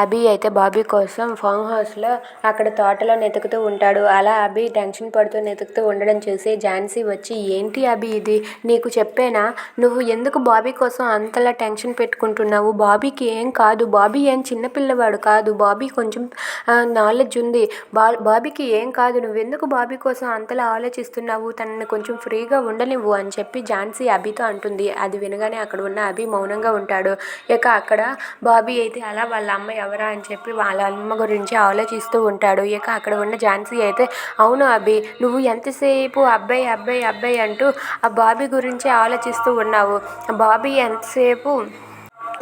అభి అయితే బాబీ కోసం ఫామ్ హౌస్లో అక్కడ తోటలో వెతుకుతూ ఉంటాడు. అలా అభి టెన్షన్ పడుతూ వెతుకుతూ ఉండడం చూసి ఝాన్సీ వచ్చి, ఏంటి అభి ఇది, నీకు చెప్పేనా, నువ్వు ఎందుకు బాబీ కోసం అంతలా టెన్షన్ పెట్టుకుంటున్నావు, బాబీకి ఏం కాదు, బాబీ ఏం చిన్నపిల్లవాడు కాదు, బాబీ కొంచెం నాలెడ్జ్ ఉంది, బాబీకి ఏం కాదు, నువ్వెందుకు బాబీ కోసం అంతలా ఆలోచిస్తున్నావు, తనని కొంచెం ఫ్రీగా ఉండనివ్వు అని చెప్పి ఝాన్సీ అభితో అంటుంది. అది వినగానే అక్కడ ఉన్న అభి మౌనంగా ఉంటాడు. ఇక అక్కడ బాబీ అయితే అలా వాళ్ళ అమ్మ ఎవరా అని చెప్పి వాళ్ళ అమ్మ గురించి ఆలోచిస్తూ ఉంటాడు. ఇక అక్కడ ఉన్న ఝాన్సీ అయితే, అవును అభి, నువ్వు ఎంతసేపు అబ్బాయి అబ్బాయి అబ్బాయి అంటూ ఆ బాబీ గురించి ఆలోచిస్తూ ఉన్నావు, బాబీ ఎంతసేపు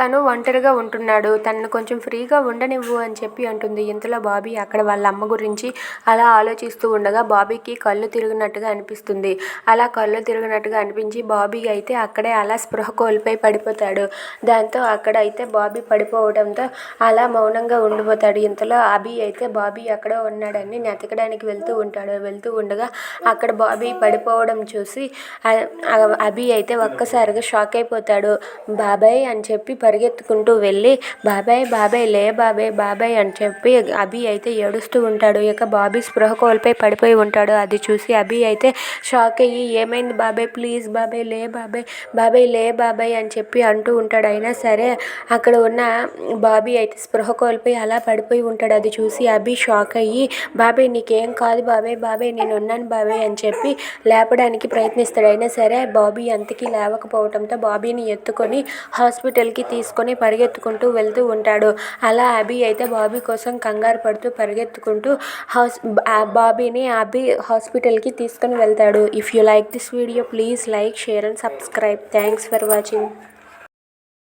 తను ఒంటరిగా ఉంటున్నాడు, తనను కొంచెం ఫ్రీగా ఉండనివ్వు అని చెప్పి అంటుంది. ఇంతలో బాబీ అక్కడ వాళ్ళ అమ్మ గురించి అలా ఆలోచిస్తూ ఉండగా బాబీకి కళ్ళు తిరిగినట్టుగా అనిపిస్తుంది. అలా కళ్ళు తిరిగినట్టుగా అనిపించి బాబీ అయితే అక్కడే అలా స్పృహ కోల్పోయి పడిపోతాడు. దాంతో అక్కడ అయితే బాబీ పడిపోవడంతో అలా మౌనంగా ఉండిపోతాడు. ఇంతలో అభి అయితే బాబీ ఎక్కడ ఉన్నాడని వెతకడానికి వెళ్తూ ఉంటాడు. వెళ్తూ ఉండగా అక్కడ బాబీ పడిపోవడం చూసి అభి అయితే ఒక్కసారిగా షాక్ అయిపోతాడు. బాబాయ్ అని చెప్పి పరిగెత్తుకుంటూ వెళ్ళి, బాబాయ్ బాబాయ్ లే బాబాయ్ బాబాయ్ అని చెప్పి అభి అయితే ఏడుస్తూ ఉంటాడు. ఇక బాబీ స్పృహ కోల్పోయి పడిపోయి ఉంటాడు. అది చూసి అభి అయితే షాక్ అయ్యి, ఏమైంది బాబాయ్, ప్లీజ్ బాబాయ్ లే బాబాయ్, బాబాయ్ లే బాబాయ్ అని చెప్పి అంటూ ఉంటాడు. అయినా సరే అక్కడ ఉన్న బాబీ అయితే స్పృహ కోల్పోయి అలా పడిపోయి ఉంటాడు. అది చూసి అభి షాక్ అయ్యి, బాబాయ్ నీకేం కాదు బాబాయ్, బాబాయ్ నేను ఉన్నాను బాబాయ్ అని చెప్పి లేపడానికి ప్రయత్నిస్తాడు. అయినా సరే బాబీ అంతకీ లేవకపోవడంతో బాబీని ఎత్తుకొని హాస్పిటల్కి తీసుకొని పరిగెత్తుకుంటూ వెళ్తూ ఉంటాడు. అలా అభి అయితే బాబీ కోసం కంగారు పడుతూ పరిగెత్తుకుంటూ బాబీని అభి హాస్పిటల్కి తీసుకొని వెళ్తాడు. If you like this video please like, share and subscribe. Thanks for watching.